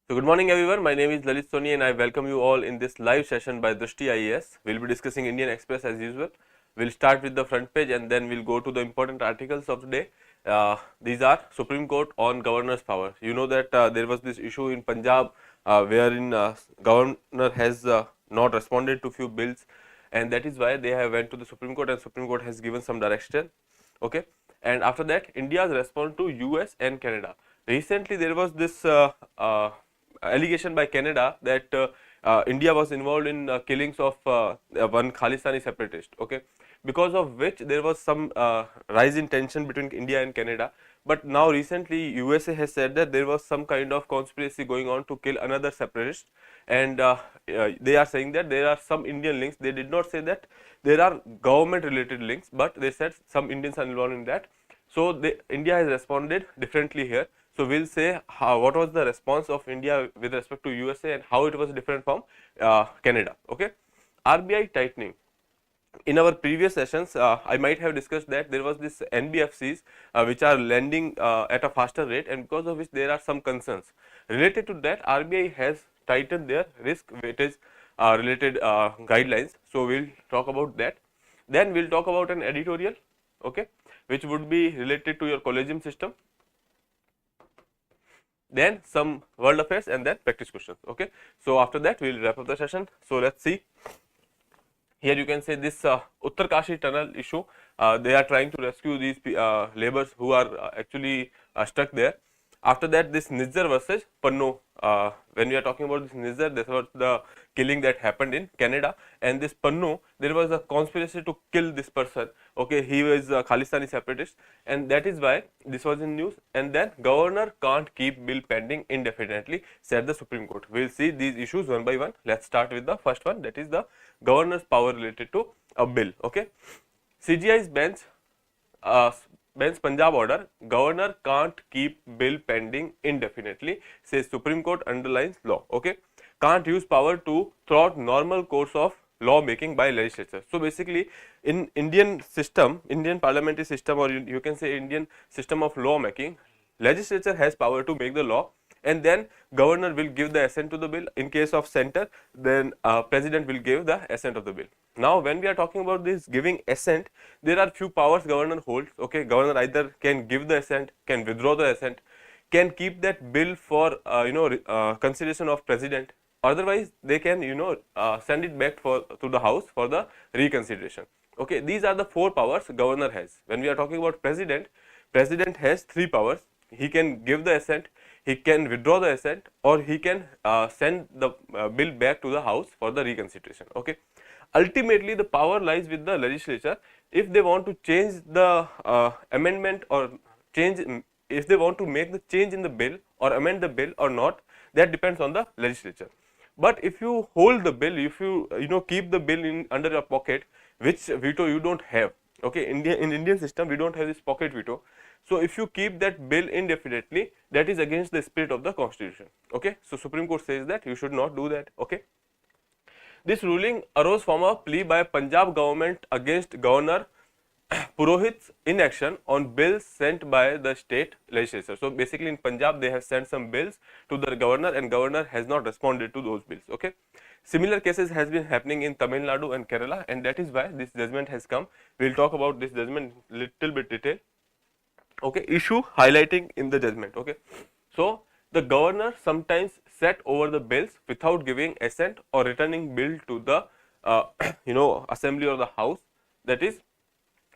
So good morning everyone, my name is Lalit Soni and I welcome you all in this live session by Drishti IAS. We will be discussing Indian Express as usual. We will start with the front page and then we will go to the important articles of the day. These are Supreme Court on Governor's power. You know that there was this issue in Punjab wherein Governor has not responded to few bills, and that is why they have went to the Supreme Court and Supreme Court has given some direction. Okay. And after that, India's response to US and Canada. Recently there was this allegation by Canada that India was involved in killings of one Khalistani separatist, okay, because of which there was some rise in tension between India and Canada. But now recently USA has said that there was some kind of conspiracy going on to kill another separatist, and they are saying that there are some Indian links. They did not say that there are government related links, but they said some Indians are involved in that. So India has responded differently here. So we'll say what was the response of India with respect to USA and how it was different from Canada. Okay, RBI tightening. In our previous sessions, I might have discussed that there was this NBFCs which are lending at a faster rate, and because of which there are some concerns related to that. RBI has tightened their risk weightage related guidelines. So we'll talk about that. Then we'll talk about an editorial, okay, which would be related to your collegium system. Then some world affairs and then practice questions. Okay. So after that we will wrap up the session. So let's see. Here you can say this Uttarkashi tunnel issue. They are trying to rescue these laborers who are actually stuck there. After that, this Nizar versus Panno. When we are talking about this Nizar, this was the killing that happened in Canada, and this Panno, there was a conspiracy to kill this person. Okay, he was a Khalistani separatist, and that is why this was in news. And then governor can't keep bill pending indefinitely, said the Supreme Court. We will see these issues one by one. Let's start with the first one, that is the governor's power related to a bill. Okay, CGI's bench Punjab order, governor can't keep bill pending indefinitely, says Supreme Court underlines law. Okay, can't use power to thwart normal course of law making by legislature. So basically, in Indian system, Indian parliamentary system, or you can say Indian system of law making, legislature has power to make the law, and then governor will give the assent to the bill. In case of center, then president will give the assent of the bill. Now when we are talking about this giving assent, there are few powers governor holds. Okay, governor either can give the assent, can withdraw the assent, can keep that bill for consideration of president. Otherwise they can send it back to the house for the reconsideration. Okay, these are the four powers governor has. When we are talking about president, president has three powers. He can give the assent, he can withdraw the assent, or he can send the bill back to the house for the reconsideration. Okay, ultimately the power lies with the legislature. If they want to change the amendment or change, if they want to make the change in the bill or amend the bill or not, that depends on the legislature. But if you hold the bill, if you keep the bill in under your pocket, which veto you don't have. Okay, in Indian system we don't have this pocket veto. So if you keep that bill indefinitely, that is against the spirit of the constitution. Okay, so Supreme Court says that you should not do that. Okay, this ruling arose from a plea by Punjab government against Governor Purohit's inaction on bills sent by the state legislature. So basically in Punjab they have sent some bills to the governor, and governor has not responded to those bills. Okay, similar cases has been happening in Tamil Nadu and Kerala, and that is why this judgment has come. We will talk about this judgment little bit detail. Okay, issue highlighting in the judgment. Okay, so the governor sometimes set over the bills without giving assent or returning bill to the assembly or the house, that is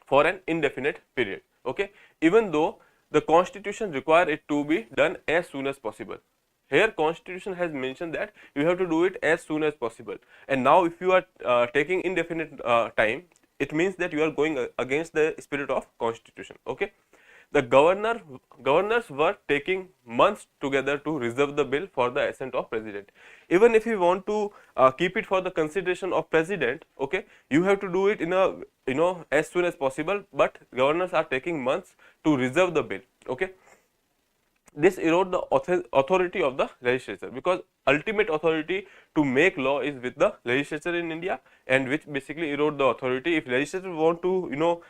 for an indefinite period. Okay, even though the constitution require it to be done as soon as possible. Here constitution has mentioned that you have to do it as soon as possible, and now if you are taking indefinite time, it means that you are going against the spirit of constitution. Okay, the governors were taking months together to reserve the bill for the assent of president. Even if you want to keep it for the consideration of president, okay, you have to do it in a as soon as possible, but governors are taking months to reserve the bill. Okay, this erode the authority of the legislature, because ultimate authority to make law is with the legislature in India, and which basically erode the authority. If legislature want to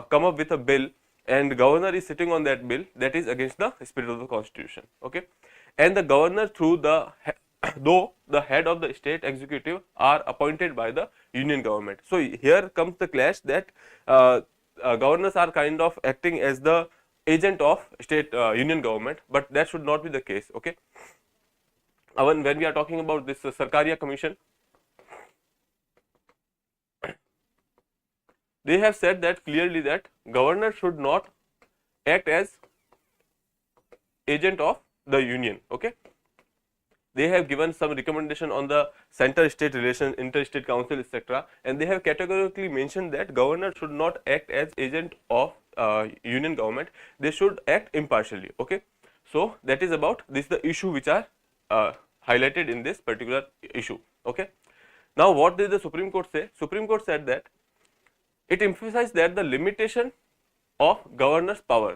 come up with a bill and governor is sitting on that bill, that is against the spirit of the constitution. Okay, and the governor through the though the head of the state executive are appointed by the union government. So here comes the clash that governors are kind of acting as the agent of state union government, but that should not be the case. Okay, when we are talking about this Sarkaria Commission, they have said that clearly that governor should not act as agent of the union. Okay, they have given some recommendation on the center state relation, interstate council, etc., and they have categorically mentioned that governor should not act as agent of union government, they should act impartially. Okay, so that is about this, the issue which are highlighted in this particular issue. Okay, now what did the Supreme Court say? Supreme Court said that it emphasized that the limitation of governor's power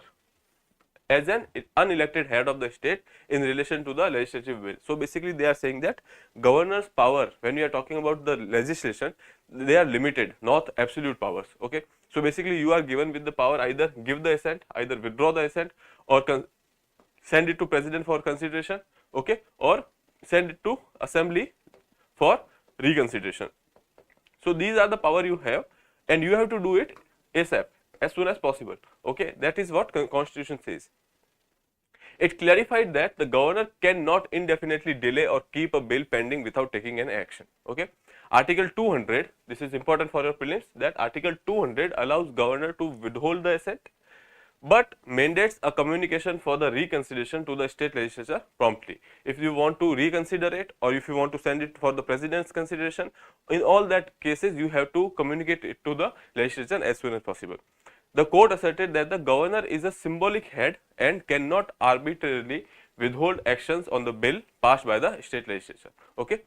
as an unelected head of the state in relation to the legislative will. So basically they are saying that governor's power, when we are talking about the legislation, they are limited, not absolute powers. Okay, so basically you are given with the power, either give the assent, either withdraw the assent, or send it to president for consideration, okay, or send it to assembly for reconsideration. So these are the power you have, and you have to do it ASAP, as soon as possible. Okay, that is what constitution says. It clarified that the governor cannot indefinitely delay or keep a bill pending without taking an action. Okay, Article 200, this is important for your prelims, that Article 200 allows governor to withhold the assent, but mandates a communication for the reconsideration to the state legislature promptly. If you want to reconsider it, or if you want to send it for the president's consideration, in all that cases you have to communicate it to the legislature as soon as possible. The court asserted that the governor is a symbolic head and cannot arbitrarily withhold actions on the bill passed by the state legislature. Okay.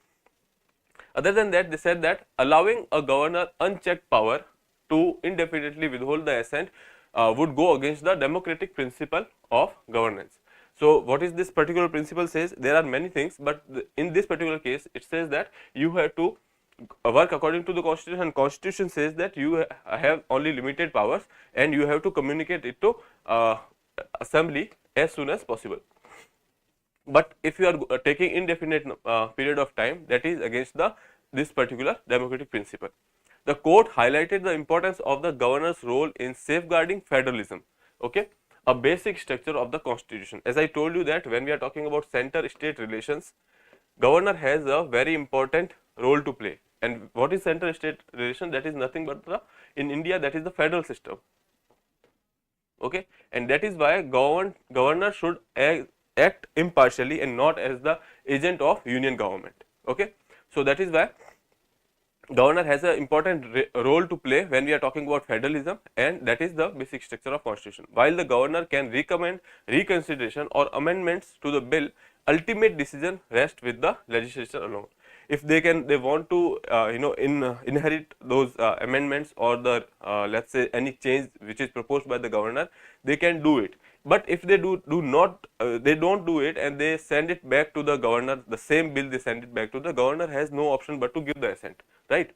Other than that, they said that allowing a governor unchecked power to indefinitely withhold the assent would go against the democratic principle of governance. So what is this particular principle says? There are many things, but in this particular case it says that you have to work according to the constitution. Constitution says that you have only limited powers and you have to communicate it to assembly as soon as possible. But if you are taking indefinite period of time, that is against this particular democratic principle. The court highlighted the importance of the governor's role in safeguarding federalism, okay, a basic structure of the constitution. As I told you that when we are talking about center state relations, governor has a very important role to play. And what is center state relation? That is nothing but in India, that is the federal system. Okay, and that is why governor should act impartially and not as the agent of union government. Okay, so that is why governor has an important role to play when we are talking about federalism, and that is the basic structure of constitution. While the governor can recommend reconsideration or amendments to the bill, ultimate decision rests with the legislature alone. If they want to inherit those amendments or the let's say any change which is proposed by the governor, they can do it. But if they they don't do it and they send it back to the governor, the same bill they send it back to the governor, has no option but to give the assent, right?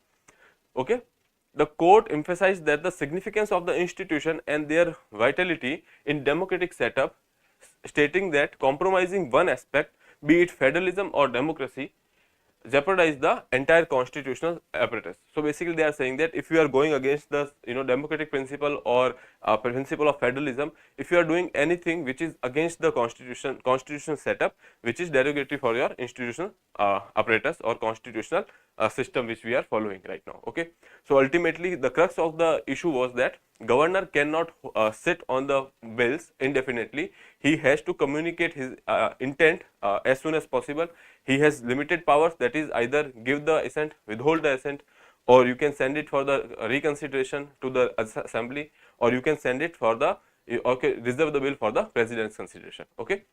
Okay. The court emphasized that the significance of the institution and their vitality in democratic setup, stating that compromising one aspect, be it federalism or democracy, jeopardize the entire constitutional apparatus. So basically they are saying that if you are going against the democratic principle or principle of federalism, if you are doing anything which is against the constitutional setup, which is derogatory for your institutional apparatus or constitutional system which we are following right now. Okay, so ultimately the crux of the issue was that governor cannot sit on the bills indefinitely. He has to communicate his intent as soon as possible. He has limited powers, that is either give the assent, withhold the assent, or you can send it for the reconsideration to the assembly, or you can send it for the reserve the bill for the president's consideration. Okay,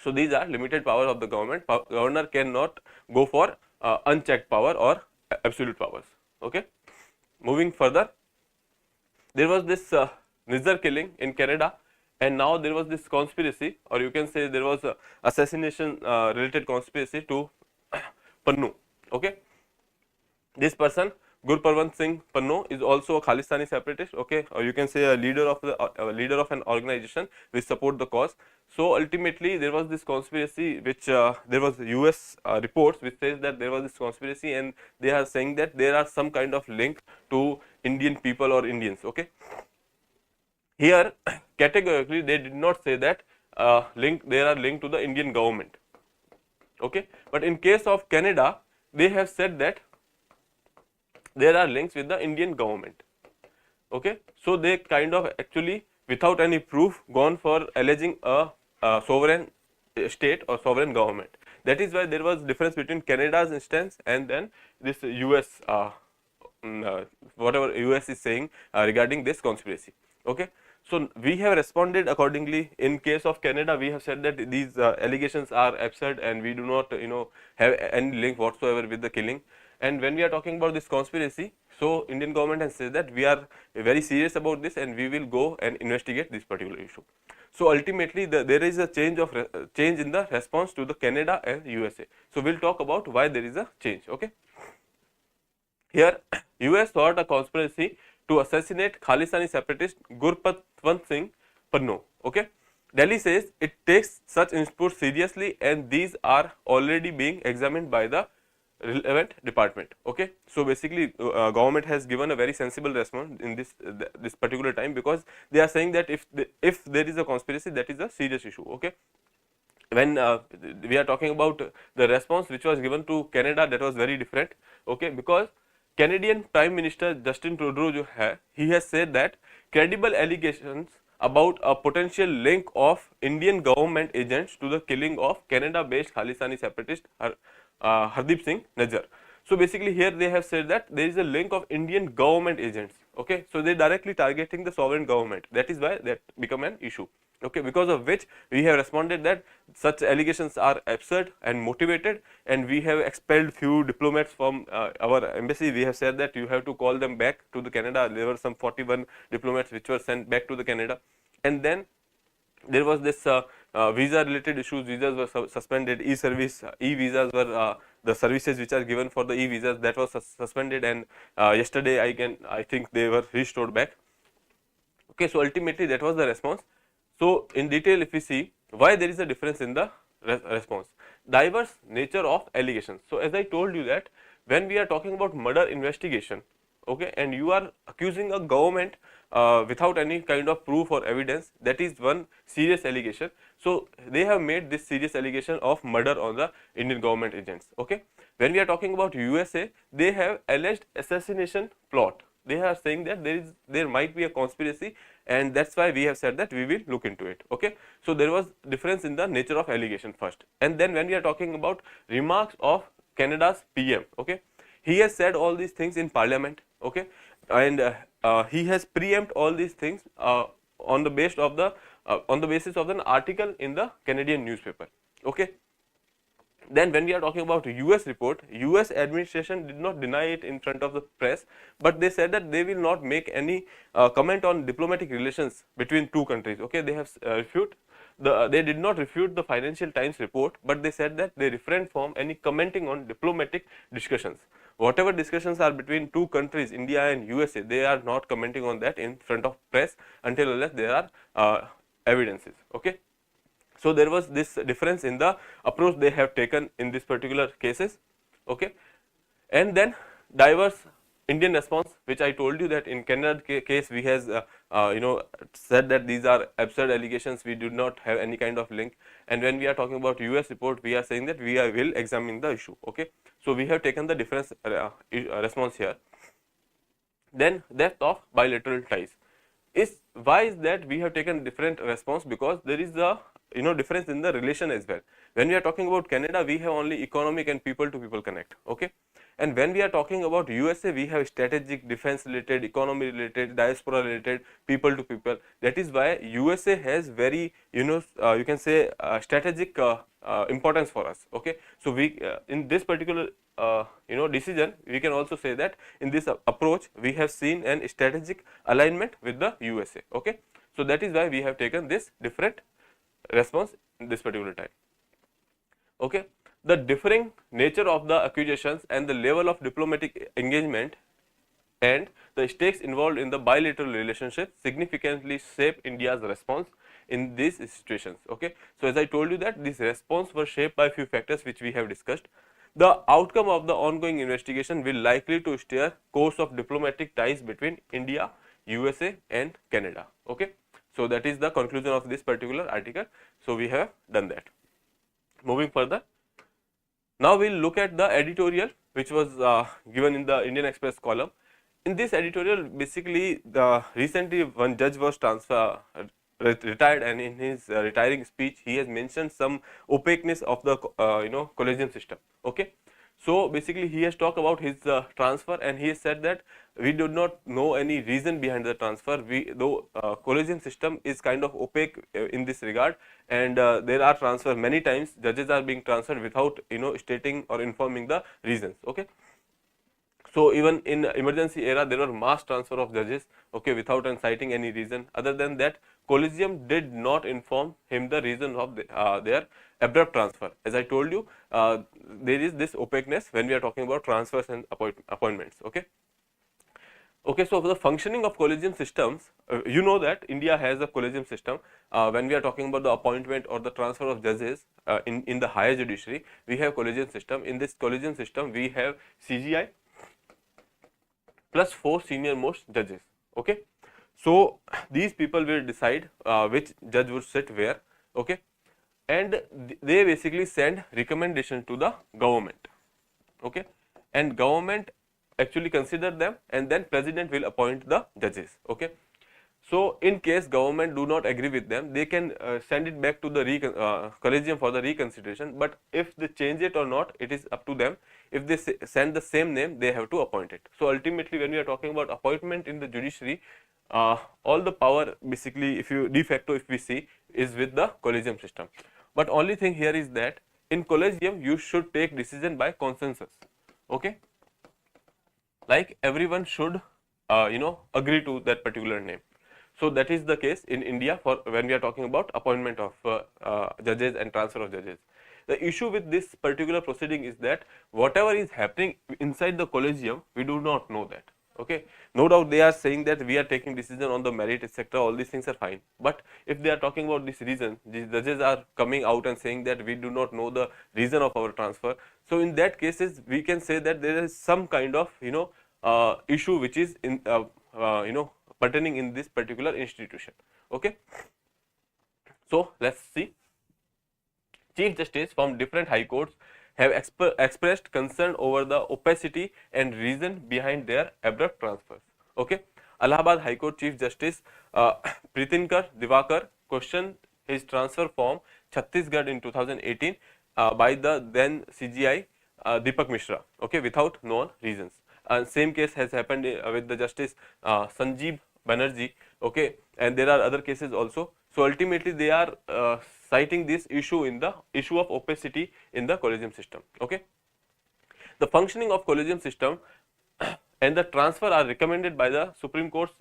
so these are limited power of the government. Governor cannot go for unchecked power or absolute powers. Okay, moving further, there was this Nizar killing in Canada, and now there was this conspiracy, or you can say there was a assassination related conspiracy to Pannu. Okay, this person Gurprawant Singh Panno is also a Khalistani separatist, okay, or you can say a leader of the leader of an organization which support the cause. So ultimately there was this conspiracy which there was US reports which says that there was this conspiracy, and they are saying that there are some kind of link to Indian people or Indians, okay. Here categorically they did not say that they are linked to the Indian government, okay, but in case of Canada they have said that there are links with the Indian government, okay. So they kind of actually without any proof gone for alleging a sovereign state or sovereign government. That is why there was difference between Canada's instance and then this US whatever US is saying regarding this conspiracy, okay. So we have responded accordingly. In case of Canada, we have said that these allegations are absurd and we do not have any link whatsoever with the killing. And when we are talking about this conspiracy, so Indian government has said that we are very serious about this and we will go and investigate this particular issue. So ultimately there is a change in the response to the Canada and USA. So we'll talk about why there is a change, okay. Here US thought a conspiracy to assassinate Khalistani separatist Gurprawant Singh Panno, okay. Delhi says it takes such inputs seriously and these are already being examined by the relevant department, okay. So basically government has given a very sensible response in this particular time, because they are saying that if there is a conspiracy, that is a serious issue, okay. When we are talking about the response which was given to Canada, that was very different, okay, because Canadian Prime Minister Justin Trudeau he has said that credible allegations about a potential link of Indian government agents to the killing of Canada-based Khalistani separatist Hardeep Singh Najjar. So basically here they have said that there is a link of Indian government agents, okay. So they are directly targeting the sovereign government. That is why that become an issue, okay, because of which we have responded that such allegations are absurd and motivated, and we have expelled few diplomats from our embassy. We have said that you have to call them back to the Canada. There were some 41 diplomats which were sent back to the Canada, and then there was this visa related issues. Visas were suspended. E-service, e-visas were the services which are given for the e-visas, that was suspended, and yesterday I think they were restored back, okay. So ultimately that was the response. So in detail, if we see why there is a difference in the response, diverse nature of allegations. So as I told you that when we are talking about murder investigation, okay, and you are accusing a government without any kind of proof or evidence, that is one serious allegation. So they have made this serious allegation of murder on the Indian government agents, okay. When we are talking about USA, they have alleged assassination plot. They are saying that there might be a conspiracy, and that's why we have said that we will look into it, okay. So there was difference in the nature of allegation first, and then when we are talking about remarks of Canada's PM, okay, he has said all these things in parliament, okay, and he has preempt all these things on the basis of an article in the Canadian newspaper, okay. Then when we are talking about US report, US administration did not deny it in front of the press, but they said that they will not make any comment on diplomatic relations between two countries, okay. They have they did not refute the Financial Times report, but they said that they refrained from any commenting on diplomatic discussions. Whatever discussions are between two countries, India and USA, they are not commenting on that in front of press until unless there are evidences, okay. So there was this difference in the approach they have taken in this particular cases, okay. And then diverse Indian response, which I told you that in Canada case we has said that these are absurd allegations, we do not have any kind of link, and when we are talking about US report, we are saying that we will examine the issue, okay. So we have taken the difference response here. Then depth of bilateral ties is, why is that we have taken different response, because there is a difference in the relation as well. When we are talking about Canada, we have only economic and people to people connect, okay. And when we are talking about USA, we have strategic, defense related, economy related, diaspora related, people to people. That is why USA has very you can say strategic importance for us, okay. So we in this particular decision, we can also say that in this approach we have seen an strategic alignment with the USA, okay. So that is why we have taken this different response in this particular time, okay. The differing nature of the accusations and the level of diplomatic engagement and the stakes involved in the bilateral relationship significantly shape India's response in these situations. Okay. So, as I told you that this response was shaped by few factors which we have discussed. The outcome of the ongoing investigation will likely to steer course of diplomatic ties between India, USA and Canada. Okay. So, that is the conclusion of this particular article. So, we have done that. Moving further, now we will look at the editorial which was given in the Indian Express column. In this editorial, basically the recently one judge was retired, and in his retiring speech he has mentioned some opaqueness of the collegium system. Okay. So, basically he has talked about his transfer, and he has said that we do not know any reason behind the transfer. Though collegium system is kind of opaque in this regard, and there are transfer many times, judges are being transferred without stating or informing the reasons. Okay. So, even in emergency era there were mass transfer of judges, okay, without citing any reason. Other than that, collegium did not inform him the reason of their abrupt transfer. As I told you, there is this opaqueness when we are talking about transfers and appointments. Okay. Okay, so for the functioning of collegium systems, you know that India has a collegium system. When we are talking about the appointment or the transfer of judges in the higher judiciary, we have collegium system. In this collegium system, we have CGI plus 4 senior most judges. Okay. So, these people will decide which judge would sit where. Okay. And they basically send recommendation to the government. Okay. And government actually consider them, and then president will appoint the judges. Okay. So, in case government do not agree with them, they can send it back to the collegium for the reconsideration, but if they change it or not, it is up to them. If they send the same name, they have to appoint it. So, ultimately when we are talking about appointment in the judiciary, all the power basically, if you de facto if we see, is with the collegium system. But only thing here is that in collegium you should take decision by consensus. Okay. Like everyone should agree to that particular name. So, that is the case in India for when we are talking about appointment of judges and transfer of judges. The issue with this particular proceeding is that whatever is happening inside the collegium, we do not know that. Okay. No doubt they are saying that we are taking decision on the merit, etc. All these things are fine. But if they are talking about this reason, the judges are coming out and saying that we do not know the reason of our transfer. So, in that cases, we can say that there is some kind of issue which is in pertaining in this particular institution. Okay. So, let us see. Chief Justice from different high courts have expressed concern over the opacity and reason behind their abrupt transfers. Okay. Allahabad High Court Chief Justice Pritinkar Divakar questioned his transfer from Chhattisgarh in 2018 by the then CGI Deepak Mishra, okay, without known reasons. Same case has happened with the Justice Sanjeev Banerjee, okay, and there are other cases also. So, ultimately they are citing this issue in the issue of opacity in the collegium system. Okay. The functioning of collegium system and the transfer are recommended by the Supreme Court's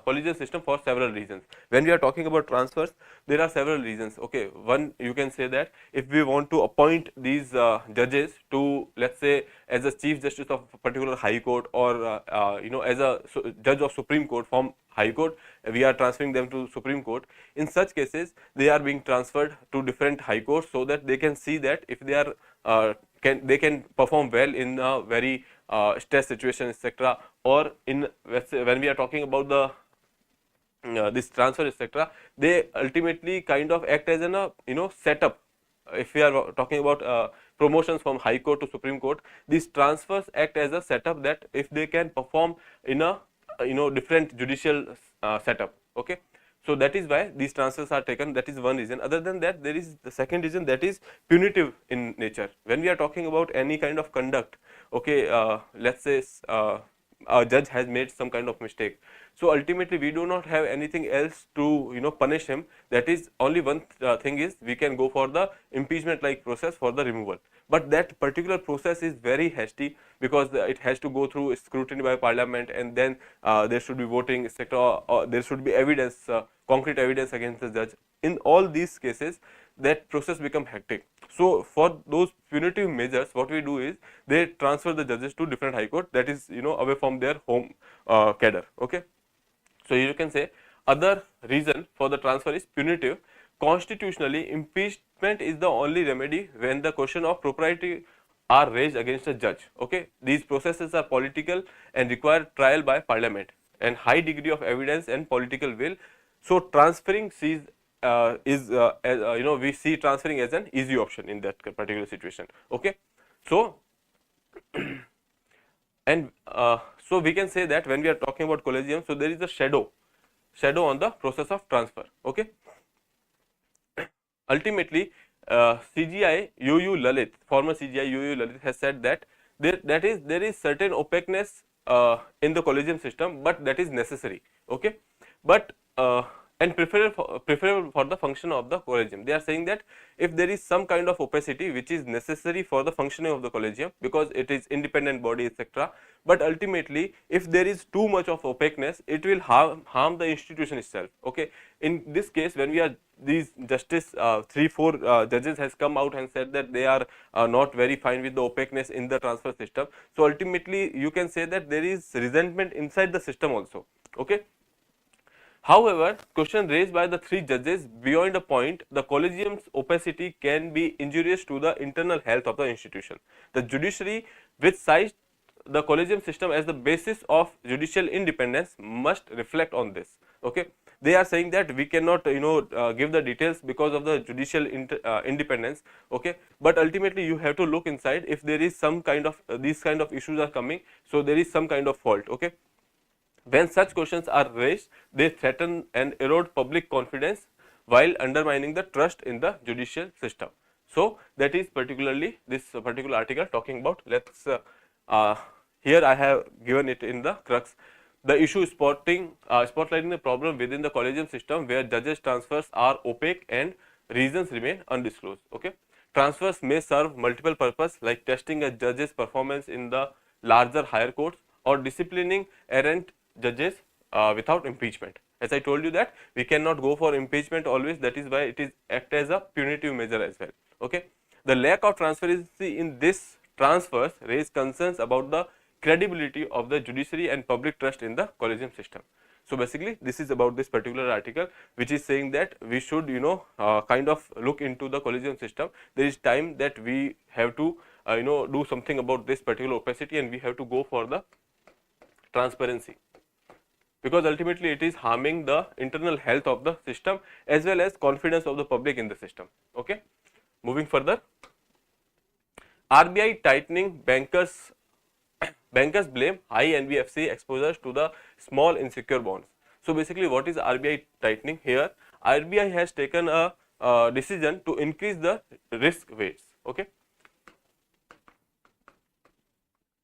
collegium system for several reasons. When we are talking about transfers, there are several reasons. Okay, one, you can say that if we want to appoint these judges to, let's say, as a Chief Justice of a particular High Court, or as a judge of Supreme Court from High Court, we are transferring them to Supreme Court. In such cases, they are being transferred to different High Courts so that they can see that if they are they can perform well in a very stress situation, etc. Or in, let's say, when we are talking about the this transfer, etc., they ultimately kind of act as an setup. If we are talking about promotions from High Court to Supreme Court, these transfers act as a setup that if they can perform in a different judicial setup. Okay. So, that is why these transfers are taken. That is one reason. Other than that, there is the second reason, that is punitive in nature. When we are talking about any kind of conduct, okay, let's say a judge has made some kind of mistake. So, ultimately we do not have anything else to punish him. That is only one thing is we can go for the impeachment like process for the removal. But that particular process is very hasty because it has to go through scrutiny by parliament, and then there should be voting, etc. Or there should be evidence, concrete evidence against the judge. In all these cases, that process become hectic. So for those punitive measures, what we do is they transfer the judges to different high court, that is away from their home cadre. Okay. So you can say other reason for the transfer is punitive. Constitutionally, impeachment is the only remedy when the question of propriety are raised against a judge. Okay, these processes are political and require trial by parliament and high degree of evidence and political will. So transferring sees we see transferring as an easy option in that particular situation. Okay, so and so we can say that when we are talking about collegium, so there is a shadow on the process of transfer. Okay. Ultimately, CGI UU Lalit, former CGI UU Lalit has said that there is certain opaqueness in the collegium system, but that is necessary. Okay, but and preferable for the function of the collegium. They are saying that if there is some kind of opacity which is necessary for the functioning of the collegium because it is independent body, etc. But ultimately, if there is too much of opaqueness, it will harm the institution itself. Okay, in this case, when we are these justice 3-4 judges has come out and said that they are not very fine with the opaqueness in the transfer system. So ultimately, you can say that there is resentment inside the system also. Okay. However, question raised by the 3 judges beyond a point, the collegium's opacity can be injurious to the internal health of the institution. The judiciary, which cites the collegium system as the basis of judicial independence, must reflect on this. Okay, they are saying that we cannot give the details because of the judicial independence. Okay, but ultimately you have to look inside if there is some kind of these kind of issues are coming, so there is some kind of fault. Okay. When such questions are raised, they threaten and erode public confidence while undermining the trust in the judicial system. So that is particularly this particular article talking about. Let's here I have given it in the crux. The issue spotlighting the problem within the collegium system where judges transfers are opaque and reasons remain undisclosed. Okay, transfers may serve multiple purpose like testing a judge's performance in the larger higher courts or disciplining errant judges without impeachment. As I told you that we cannot go for impeachment always, that is why it is act as a punitive measure as well. Okay. The lack of transparency in this transfers raise concerns about the credibility of the judiciary and public trust in the collegium system. So basically this is about this particular article which is saying that we should kind of look into the collegium system. There is time that we have to do something about this particular opacity and we have to go for the transparency, because ultimately it is harming the internal health of the system as well as confidence of the public in the system. Okay. Moving further, RBI tightening bankers blame high NBFC exposures to the small insecure bonds. So basically what is RBI tightening here? RBI has taken a decision to increase the risk weights. Okay.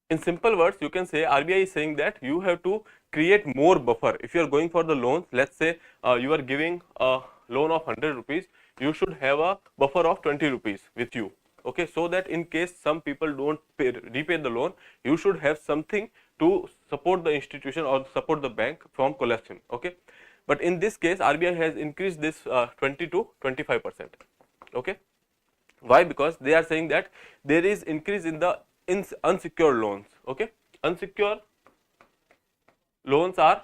In simple words, you can say RBI is saying that you have to create more buffer. If you are going for the loans, let's say you are giving a loan of 100 rupees, you should have a buffer of 20 rupees with you. Okay, so that in case some people don't repay the loan, you should have something to support the institution or support the bank from collapsing. Okay, but in this case RBI has increased this 20 to 25%. Okay, why? Because they are saying that there is increase in the unsecured loans. Okay, unsecured loans are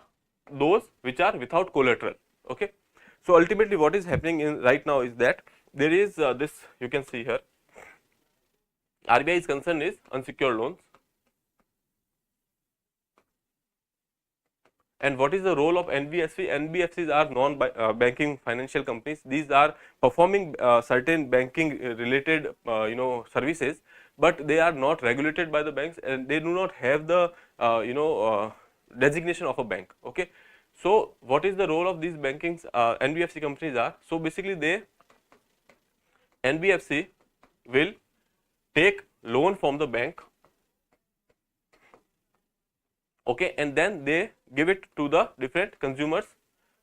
those which are without collateral. Okay, so ultimately what is happening in right now is that there is this, you can see here, RBI's concern is unsecured loans. And what is the role of NBFC? NBFCs are non-banking financial companies. These are performing certain banking related services, but they are not regulated by the banks and they do not have the designation of a bank. Okay, so what is the role of these banking NBFC companies are? So basically NBFC will take loan from the bank, okay, and then they give it to the different consumers.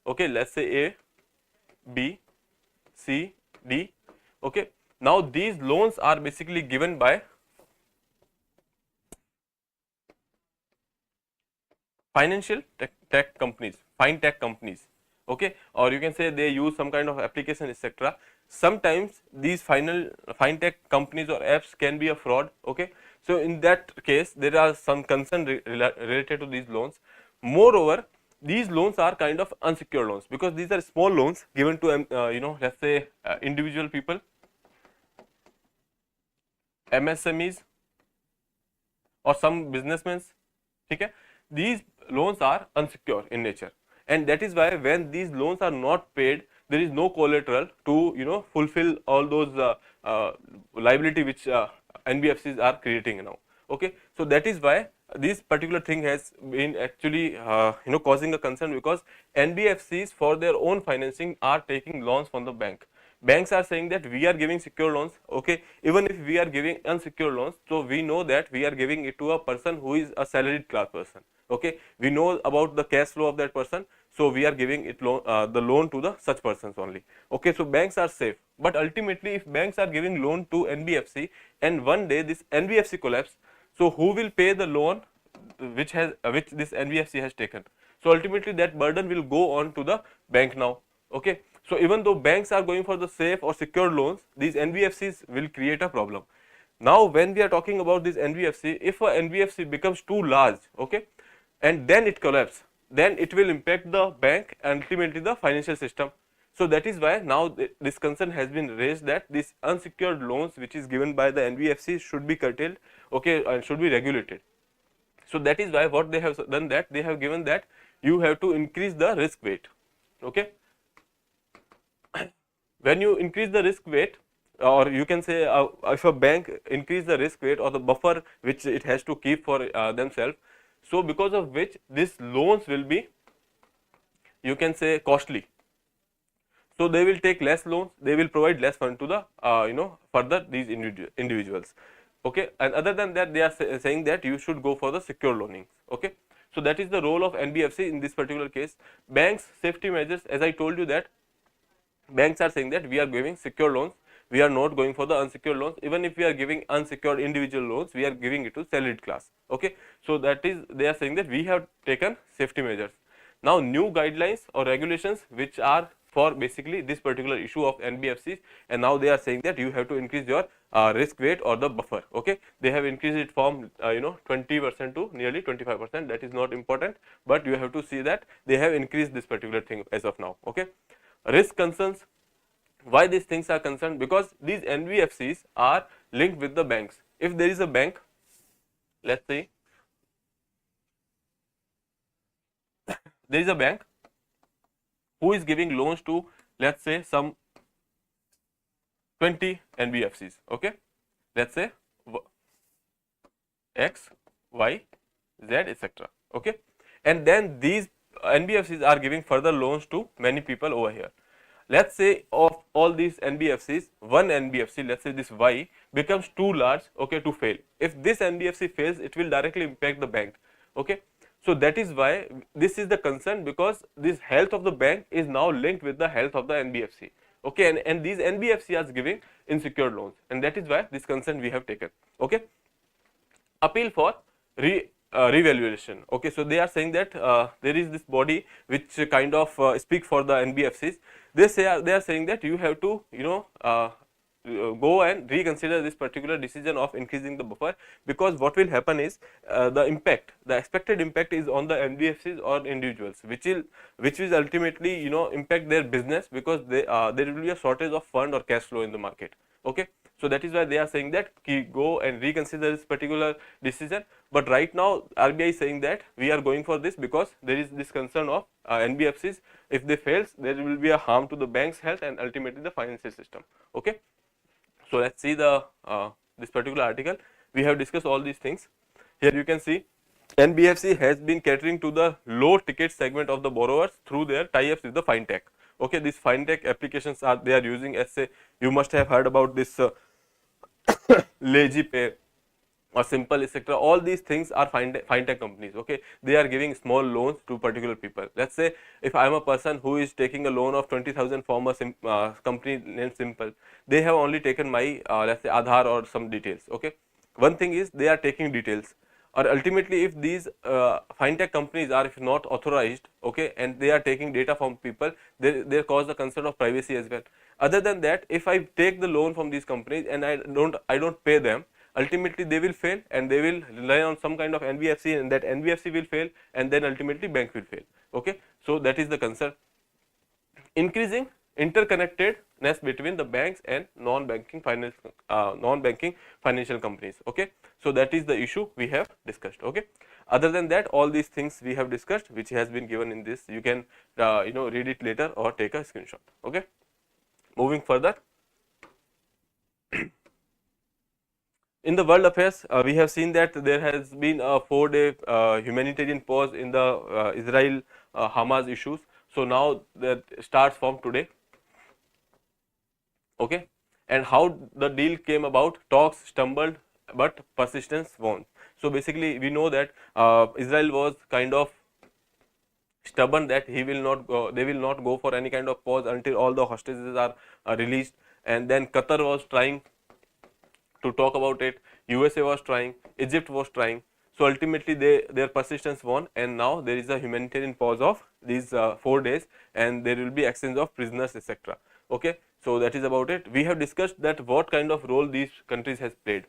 Okay, let's say A, B, C, D. Okay, now these loans are basically given by financial tech companies, fintech companies. okay, or you can say they use some kind of application, etc. Sometimes these fintech companies or apps can be a fraud, okay. So in that case there are some concern related to these loans. Moreover, these loans are kind of unsecured loans because these are small loans given to let's say individual people, MSMEs, or some businessmen, okay. These loans are unsecured in nature, and that is why when these loans are not paid, there is no collateral to fulfill all those liability which NBFCs are creating now, okay. So that is why this particular thing has been actually causing a concern, because NBFCs for their own financing are taking loans from the bank. Banks are saying that we are giving secure loans, okay. Even if we are giving unsecured loans, so we know that we are giving it to a person who is a salaried class person, okay. We know about the cash flow of that person, so we are giving it the loan to the such persons only, okay. So banks are safe, but ultimately if banks are giving loan to NBFC and one day this NBFC collapse, so who will pay the loan which this NBFC has taken? So ultimately that burden will go on to the bank now, okay. So even though banks are going for the safe or secured loans, these NBFCs will create a problem. Now when we are talking about this NBFC, if a NBFC becomes too large, okay, and then it collapses, then it will impact the bank and ultimately the financial system. So that is why now this concern has been raised that these unsecured loans which is given by the NBFC should be curtailed, okay, and should be regulated. So that is why what they have done, that they have given that you have to increase the risk weight, okay. When you increase the risk weight, or you can say if a bank increase the risk weight or the buffer which it has to keep for themselves, so because of which these loans will be, you can say, costly. So they will take less loans, they will provide less fund to the further these individuals, okay. And other than that, they are saying that you should go for the secure loaning, okay. So that is the role of NBFC in this particular case. Banks safety measures, as I told you that banks are saying that we are giving secure loans, we are not going for the unsecured loans. Even if we are giving unsecured individual loans, we are giving it to salaried class, okay. So that is, they are saying that we have taken safety measures. Now new guidelines or regulations which are for basically this particular issue of NBFCs, and now they are saying that you have to increase your risk weight or the buffer, okay. They have increased it from 20% to nearly 25%. That is not important, but you have to see that they have increased this particular thing as of now, okay. Risk concerns, why these things are concerned? Because these NBFCs are linked with the banks. If there is a bank, let's say there is a bank who is giving loans to, let's say, some 20 NBFCs, okay. Let's say X, Y, Z, etc., okay. And then these NBFCs are giving further loans to many people over here. Let's say of all these NBFCs, one NBFC, let's say this Y, becomes too large, okay, to fail. If this NBFC fails, it will directly impact the bank, okay. So that is why this is the concern, because this health of the bank is now linked with the health of the NBFC, okay. And these NBFC are giving unsecured loans, and that is why this concern we have taken, okay. Appeal for revaluation, okay. So they are saying that there is this body which kind of speak for the NBFCs. They are saying that you have to go and reconsider this particular decision of increasing the buffer, because what will happen is the expected impact is on the NBFCs or individuals, which will ultimately impact their business, because there will be a shortage of fund or cash flow in the market, okay. So that is why they are saying that go and reconsider this particular decision. But right now RBI is saying that we are going for this because there is this concern of NBFCs. If they fails, there will be a harm to the bank's health and ultimately the financial system, okay. So let's see the this particular article. We have discussed all these things. Here you can see NBFC has been catering to the low ticket segment of the borrowers through their tie-ups with the fintech, okay. These fintech applications they are using, as say you must have heard about this Lazy Pay or Simple, etc. All these things are fintech companies, okay. They are giving small loans to particular people. Let's say if I am a person who is taking a loan of 20,000 from a company named Simple, they have only taken my let's say Aadhaar or some details, okay. One thing is they are taking details. or ultimately if these fintech companies are if not authorized, okay, and they are taking data from people, they cause the concern of privacy as well. Other than that, if I take the loan from these companies and I don't pay them, ultimately they will fail and they will rely on some kind of NBFC, and that NBFC will fail, and then ultimately bank will fail. Okay, so that is the concern. Increasing interconnectedness between the banks and non-banking financial companies. Okay, so that is the issue we have discussed. Okay, other than that, all these things we have discussed, which has been given in this, you can read it later or take a screenshot. Okay, moving further. In the world affairs, we have seen that there has been a 4-day humanitarian pause in the Israel Hamas issues. So now that starts from today. Okay, and how the deal came about: talks stumbled but persistence won. So basically we know that Israel was kind of stubborn that they will not go for any kind of pause until all the hostages are released, and then Qatar was trying to talk about it, USA was trying, Egypt was trying. So ultimately their persistence won, and now there is a humanitarian pause of these 4 days, and there will be exchange of prisoners, etc. Okay, so that is about it. We have discussed that what kind of role these countries has played.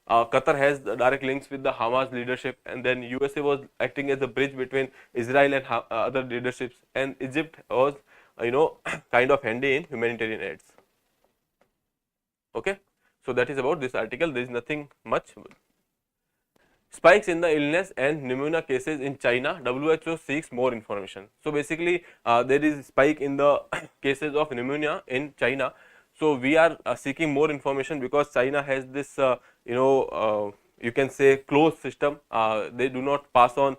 Qatar has the direct links with the Hamas leadership, and then USA was acting as a bridge between Israel and other leaderships, and Egypt was kind of handy in humanitarian aids. Okay, so that is about this article. There is nothing much. Spikes in the illness and pneumonia cases in China, WHO seeks more information. So basically there is spike in the cases of pneumonia in China. So we are seeking more information because China has this you can say closed system. They do not pass on,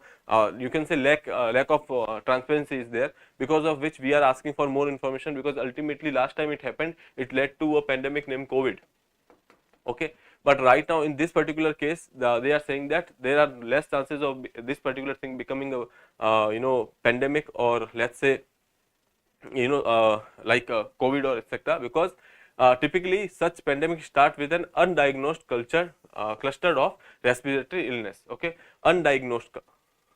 you can say lack of transparency is there, because of which we are asking for more information, because ultimately last time it happened, it led to a pandemic named COVID. Okay, but right now in this particular case, they are saying that there are less chances of this particular thing becoming a pandemic, or let's say like COVID or etc. Because typically such pandemics start with an undiagnosed cluster of respiratory illness. Okay, undiagnosed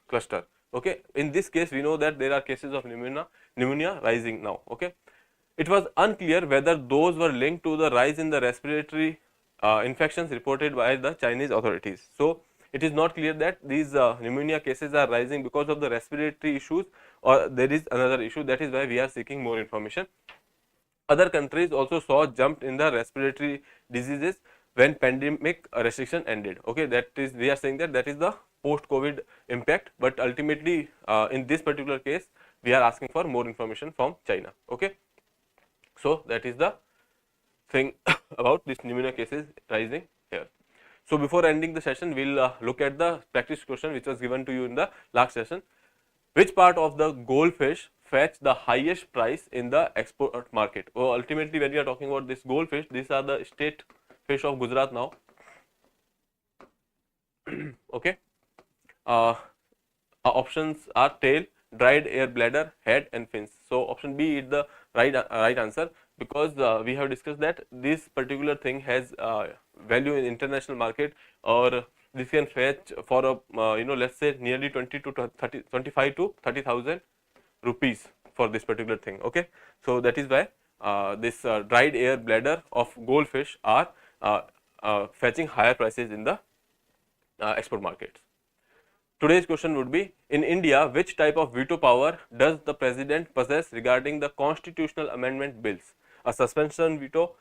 cluster. Okay, in this case we know that there are cases of pneumonia rising now. Okay, it was unclear whether those were linked to the rise in the respiratory infections reported by the Chinese authorities. So it is not clear that these pneumonia cases are rising because of the respiratory issues, or there is another issue. That is why we are seeking more information. Other countries also saw jump in the respiratory diseases when pandemic restriction ended. Okay, that is, we are saying that is the post-COVID impact, but ultimately in this particular case we are asking for more information from China. Okay, so that is the thing about this pneumonia cases rising here. So before ending the session, we will look at the practice question which was given to you in the last session. Which part of the goldfish fetch the highest price in the export market? Well, ultimately when we are talking about this goldfish, these are the state fish of Gujarat now. Okay, options are tail, dried air bladder, head and fins. So option B is the right answer, because we have discussed that this particular thing has value in international market, or this can fetch for a let's say nearly 25 to 30,000 rupees for this particular thing. Okay, so that is why this dried air bladder of goldfish are fetching higher prices in the export markets. Today's question would be, in India, which type of veto power does the president possess regarding the constitutional amendment bills? A suspension veto,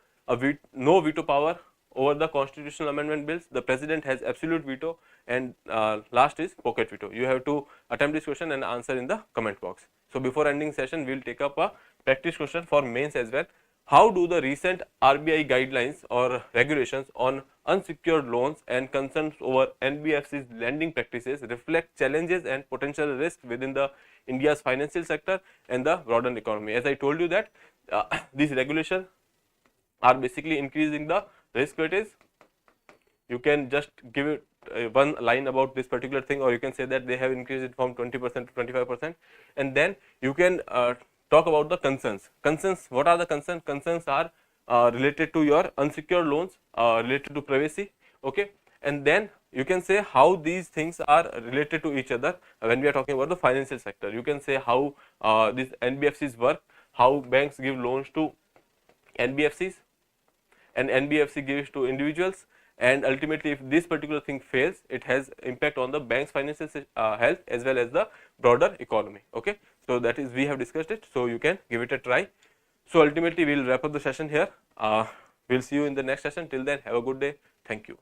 no veto power over the constitutional amendment bills, the president has absolute veto, and last is pocket veto. You have to attempt this question and answer in the comment box. So before ending session, we will take up a practice question for mains as well. How do the recent RBI guidelines or regulations on unsecured loans and concerns over NBFC's lending practices reflect challenges and potential risks within the India's financial sector and the broader economy? As I told you that these regulations are basically increasing the risk weightage. You can just give it one line about this particular thing, or you can say that they have increased it from 20% to 25%, and then you can talk about the concerns. What are the concerns? Concerns are related to your unsecured loans, related to privacy. Okay, and then you can say how these things are related to each other when we are talking about the financial sector. You can say how these NBFCs work, how banks give loans to NBFCs and NBFC gives to individuals, and ultimately if this particular thing fails, it has impact on the bank's financial health as well as the broader economy. Okay, so that is, we have discussed it, so you can give it a try. So ultimately we will wrap up the session here. We'll see you in the next session. Till then, have a good day. Thank you.